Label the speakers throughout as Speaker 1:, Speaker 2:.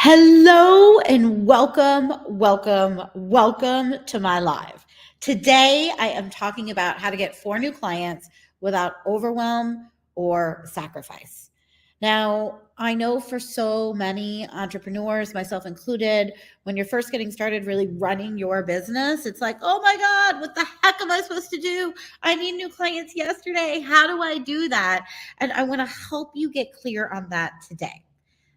Speaker 1: Hello and welcome to my live. Today, I am talking about how to get 4 new clients without overwhelm or sacrifice. Now, I know for so many entrepreneurs, myself included, when you're first getting started really running your business, it's like, oh my God, what the heck am I supposed to do? I need new clients yesterday. How do I do that? And I want to help you get clear on that today.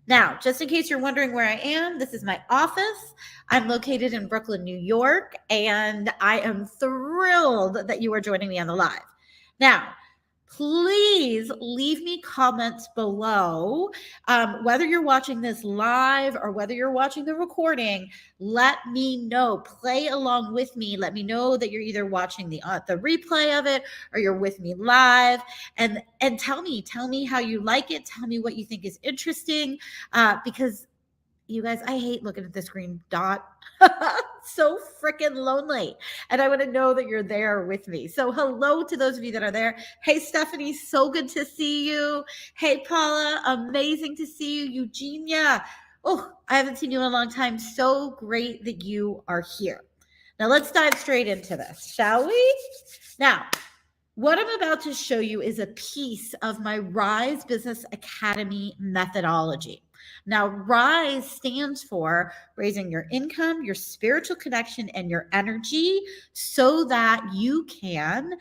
Speaker 1: Now, just in case you're wondering where I am, this is my office. I'm located in Brooklyn, New York, and I am thrilled that you are joining me on the live. Now, please leave me comments below. Whether you're watching this live or whether you're watching the recording, let me know. Play along with me. Let me know that you're either watching the replay of it or you're with me live. And tell me how you like it. Tell me what you think is interesting, because you guys, I hate looking at this green dot. So freaking lonely. And I want to know that you're there with me. So hello to those of you that are there. Hey, Stephanie, so good to see you. Hey, Paula, amazing to see you. Eugenia, oh, I haven't seen you in a long time. So great that you are here. Now let's dive straight into this, shall we? Now, what I'm about to show you is a piece of my Rise Business Academy methodology. Now, Rise stands for raising your income, your spiritual connection, and your energy so that you can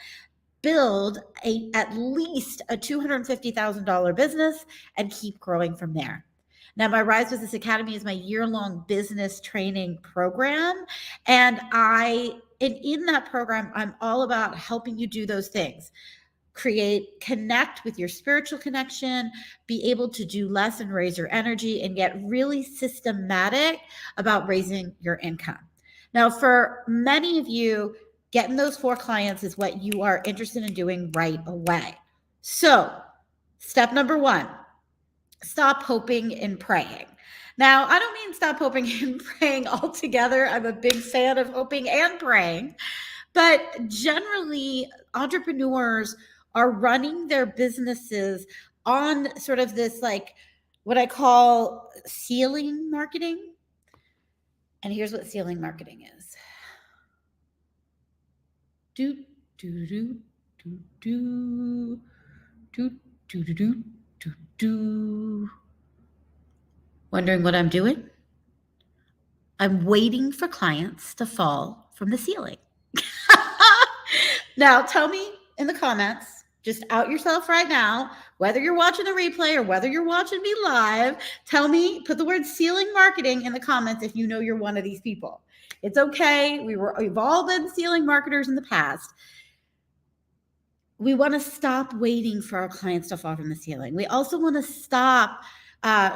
Speaker 1: build at least a $250,000 business and keep growing from there. Now, my Rise Business Academy is my year-long business training program. And in that program, I'm all about helping you do those things. Connect with your spiritual connection, be able to do less and raise your energy, and get really systematic about raising your income. Now, for many of you, getting those 4 clients is what you are interested in doing right away. So, step number 1, stop hoping and praying. Now, I don't mean stop hoping and praying altogether. I'm a big fan of hoping and praying. But generally, entrepreneurs are running their businesses on sort of this, like, what I call ceiling marketing. And here's what ceiling marketing is. Do, do, do, do, do, do, do, do, do, do, do. Wondering what I'm doing? I'm waiting for clients to fall from the ceiling. Now, tell me in the comments, just out yourself right now, whether you're watching the replay or whether you're watching me live, tell me, put the word ceiling marketing in the comments if you know you're one of these people. It's okay. We've all been ceiling marketers in the past. We want to stop waiting for our clients to fall from the ceiling. We also want to stop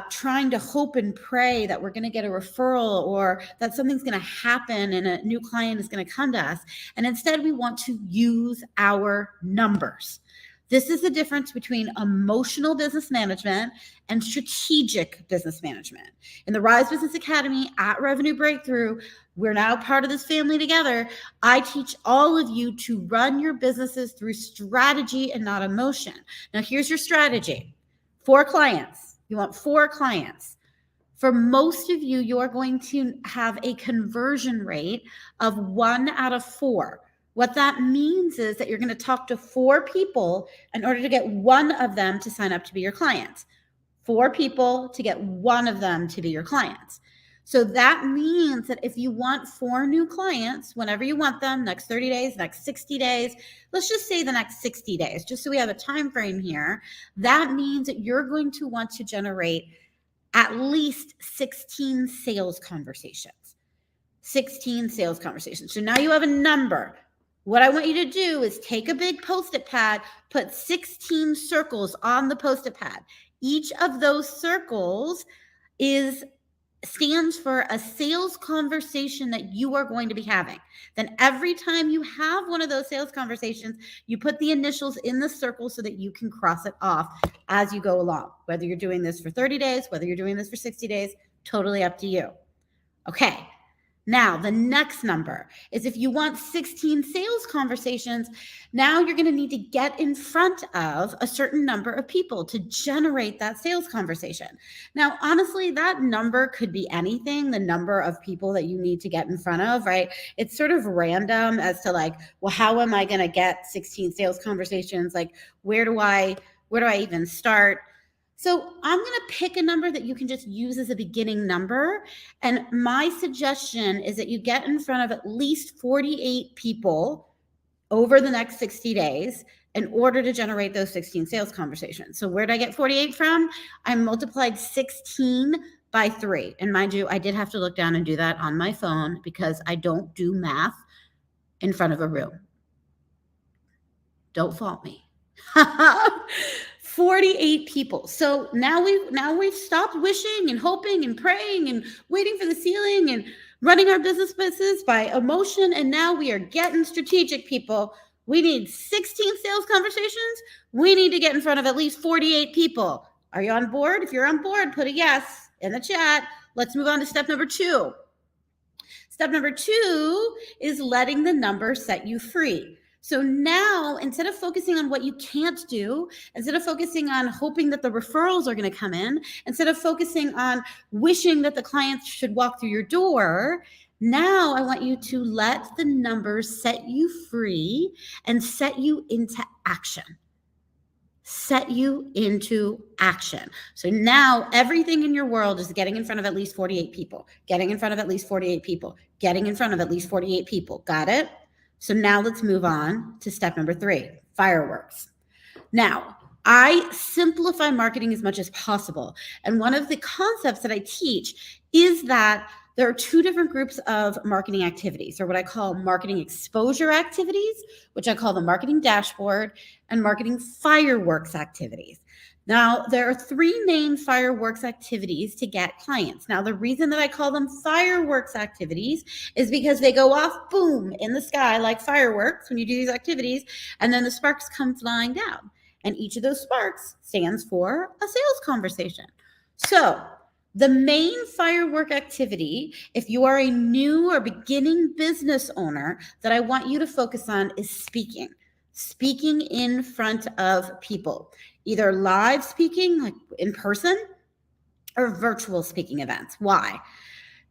Speaker 1: trying to hope and pray that we're going to get a referral or that something's going to happen and a new client is going to come to us. And instead, we want to use our numbers. This is the difference between emotional business management and strategic business management. In the Rise Business Academy at Revenue Breakthrough, we're now part of this family together. I teach all of you to run your businesses through strategy and not emotion. Now, here's your strategy. 4 clients. You want 4 clients. For most of you, you're going to have a conversion rate of 1 out of 4. What that means is that you're going to talk to 4 people in order to get 1 of them to sign up to be your clients. 4 people to get 1 of them to be your clients. So that means that if you want 4 new clients, whenever you want them, next 30 days, next 60 days, let's just say the next 60 days, just so we have a time frame here, that means that you're going to want to generate at least 16 sales conversations. 16 sales conversations. So now you have a number. What I want you to do is take a big Post-it pad, put 16 circles on the Post-it pad. Each of those circles stands for a sales conversation that you are going to be having. Then every time you have one of those sales conversations, you put the initials in the circle so that you can cross it off as you go along. Whether you're doing this for 30 days, whether you're doing this for 60 days, totally up to you. Okay. Now, the next number is if you want 16 sales conversations, now you're going to need to get in front of a certain number of people to generate that sales conversation. Now, honestly, that number could be anything, the number of people that you need to get in front of, right? It's sort of random as to like, well, how am I going to get 16 sales conversations? Like, where do I even start? So I'm going to pick a number that you can just use as a beginning number. And my suggestion is that you get in front of at least 48 people over the next 60 days in order to generate those 16 sales conversations. So where did I get 48 from? I multiplied 16 by 3. And mind you, I did have to look down and do that on my phone because I don't do math in front of a room. Don't fault me. 48 people. So now we've stopped wishing and hoping and praying and waiting for the ceiling and running our businesses by emotion. And now we are getting strategic, people. We need 16 sales conversations. We need to get in front of at least 48 people. Are you on board? If you're on board, put a yes in the chat. Let's move on to step number 2. Step number 2 is letting the number set you free. So now, instead of focusing on what you can't do, instead of focusing on hoping that the referrals are going to come in, instead of focusing on wishing that the clients should walk through your door, now I want you to let the numbers set you free and set you into action. Set you into action. So now everything in your world is getting in front of at least 48 people, getting in front of at least 48 people, getting in front of at least 48 people. Got it? So now let's move on to step number 3, fireworks. Now, I simplify marketing as much as possible. And one of the concepts that I teach is that there are 2 different groups of marketing activities, or what I call marketing exposure activities, which I call the marketing dashboard, and marketing fireworks activities. Now, there are 3 main fireworks activities to get clients. Now, the reason that I call them fireworks activities is because they go off, boom, in the sky like fireworks when you do these activities, and then the sparks come flying down. And each of those sparks stands for a sales conversation. So the main firework activity, if you are a new or beginning business owner, that I want you to focus on is speaking. Speaking in front of people, either live speaking, like in person, or virtual speaking events. Why?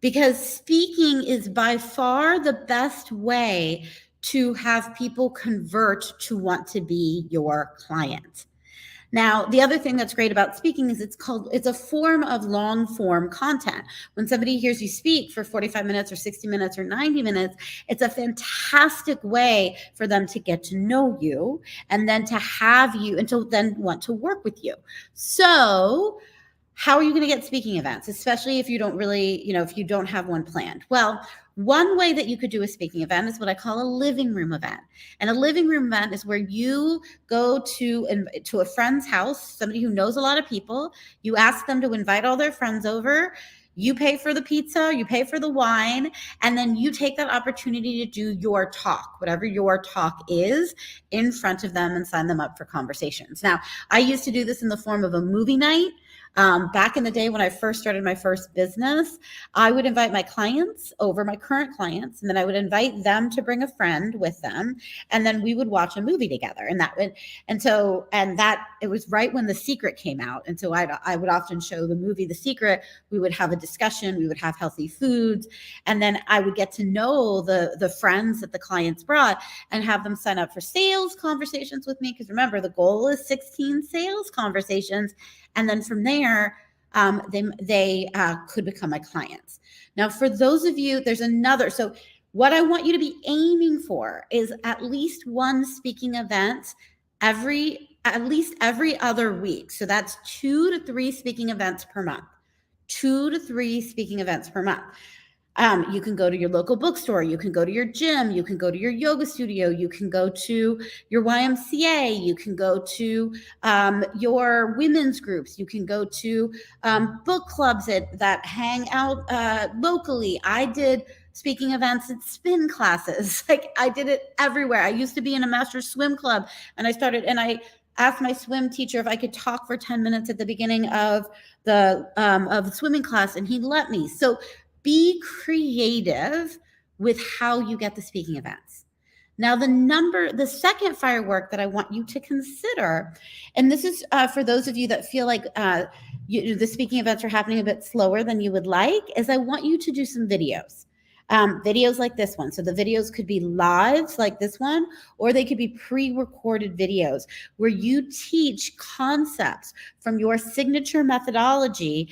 Speaker 1: Because speaking is by far the best way to have people convert to want to be your client. Now, the other thing that's great about speaking is it's a form of long form content. When somebody hears you speak for 45 minutes or 60 minutes or 90 minutes, it's a fantastic way for them to get to know you and then to have you and to then want to work with you. So how are you going to get speaking events, especially if you don't really, if you don't have one planned? Well, one way that you could do a speaking event is what I call a living room event. And a living room event is where you go to a friend's house, somebody who knows a lot of people. You ask them to invite all their friends over. You pay for the pizza, you pay for the wine, and then you take that opportunity to do your talk, whatever your talk is, in front of them and sign them up for conversations. Now, I used to do this in the form of a movie night. Back in the day when I first started my first business, I would invite my clients over, my current clients, and then I would invite them to bring a friend with them, and then we would watch a movie together. And it was right when The Secret came out, and so I would often show the movie The Secret. We would have a discussion, we would have healthy foods, and then I would get to know the friends that the clients brought and have them sign up for sales conversations with me. Because remember, the goal is 16 sales conversations. And then from there, they could become my clients. Now, for those of you, there's another. So what I want you to be aiming for is at least one speaking event at least every other week. So that's 2 to 3 speaking events per month. 2 to 3 speaking events per month. You can go to your local bookstore. You can go to your gym. You can go to your yoga studio. You can go to your YMCA. You can go to your women's groups. You can go to book clubs that hang out locally. I did speaking events at spin classes. Like I did it everywhere. I used to be in a master swim club, and I asked my swim teacher if I could talk for 10 minutes at the beginning of the swimming class, and he let me. So be creative with how you get the speaking events. Now, the second firework that I want you to consider, and this is for those of you that feel like the speaking events are happening a bit slower than you would like, is I want you to do some videos. Videos like this one. So the videos could be lives like this one, or they could be pre-recorded videos where you teach concepts from your signature methodology.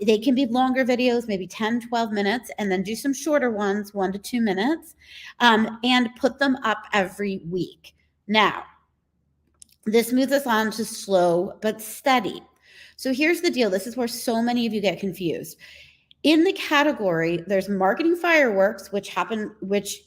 Speaker 1: They can be longer videos, maybe 10, 12 minutes, and then do some shorter ones, 1 to 2 minutes, and put them up every week. Now, this moves us on to slow but steady. So here's the deal. This is where so many of you get confused. In the category, there's marketing fireworks, which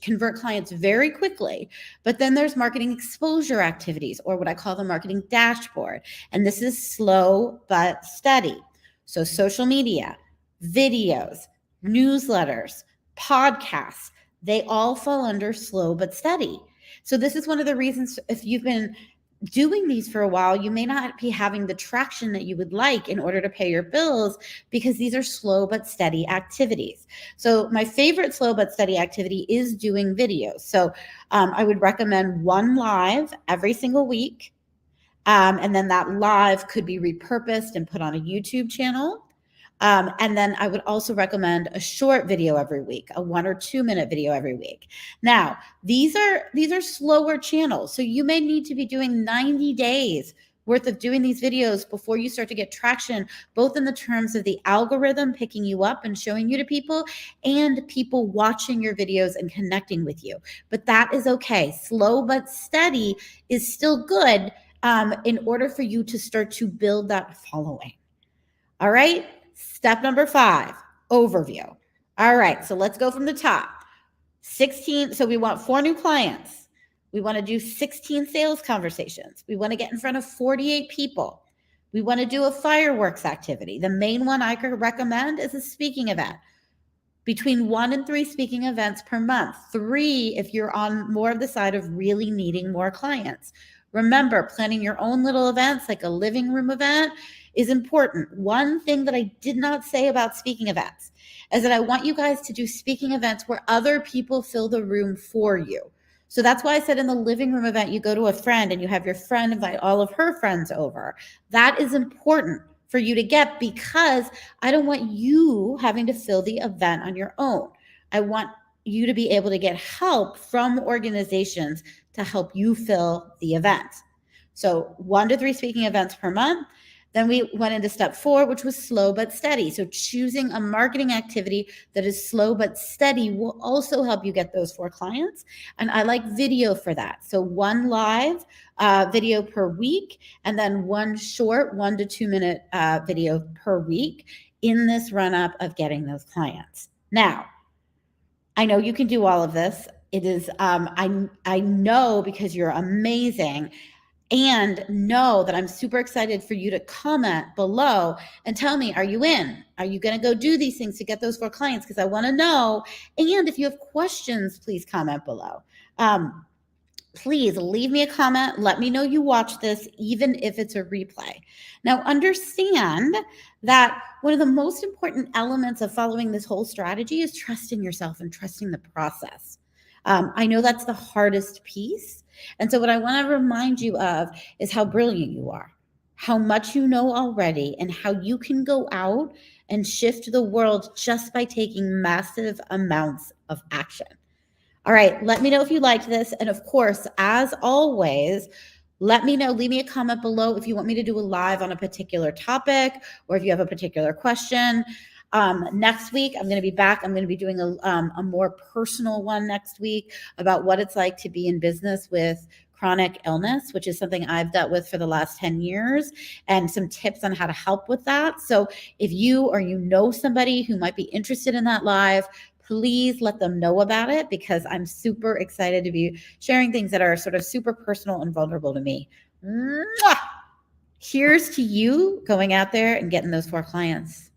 Speaker 1: convert clients very quickly. But then there's marketing exposure activities, or what I call the marketing dashboard. And this is slow but steady. So social media, videos, newsletters, podcasts, they all fall under slow but steady. So this is one of the reasons, if you've been doing these for a while, you may not be having the traction that you would like in order to pay your bills, because these are slow but steady activities. So my favorite slow but steady activity is doing videos. So I would recommend one live every single week. And then that live could be repurposed and put on a YouTube channel. And then I would also recommend a short video every week, a 1 or 2 minute video every week. Now, these are slower channels. So you may need to be doing 90 days worth of doing these videos before you start to get traction, both in the terms of the algorithm picking you up and showing you to people, and people watching your videos and connecting with you. But that is okay. Slow but steady is still good in order for you to start to build that following. All right. Step number 5, overview. All right, so let's go from the top. 16, so we want 4 new clients. We want to do 16 sales conversations. We want to get in front of 48 people. We want to do a fireworks activity. The main one I could recommend is a speaking event. Between 1 and 3 speaking events per month. 3 if you're on more of the side of really needing more clients. Remember, planning your own little events, like a living room event, is important. One thing that I did not say about speaking events is that I want you guys to do speaking events where other people fill the room for you. So that's why I said in the living room event, you go to a friend and you have your friend invite all of her friends over. That is important for you to get, because I don't want you having to fill the event on your own. I want you to be able to get help from organizations to help you fill the event. So 1 to 3 speaking events per month. Then we went into step 4, which was slow but steady. So choosing a marketing activity that is slow but steady will also help you get those 4 clients. And I like video for that. So 1 live video per week, and then 1 short 1 to 2 minute video per week in this run up of getting those clients. Now, I know you can do all of this. It is, I know, because you're amazing, and know that I'm super excited for you to comment below and tell me, are you in? Are you going to go do these things to get those 4 clients? Because I want to know. And if you have questions, please comment below. Please leave me a comment. Let me know you watch this, even if it's a replay. Now, understand that one of the most important elements of following this whole strategy is trusting yourself and trusting the process. I know that's the hardest piece. And so what I want to remind you of is how brilliant you are, how much you know already, and how you can go out and shift the world just by taking massive amounts of action. All right, let me know if you liked this. And of course, as always, let me know, leave me a comment below if you want me to do a live on a particular topic, or if you have a particular question. Next week, I'm going to be back. I'm going to be doing a more personal one next week about what it's like to be in business with chronic illness, which is something I've dealt with for the last 10 years, and some tips on how to help with that. So if you or you know somebody who might be interested in that live, please let them know about it, because I'm super excited to be sharing things that are sort of super personal and vulnerable to me. Mwah! Here's to you going out there and getting those 4 clients.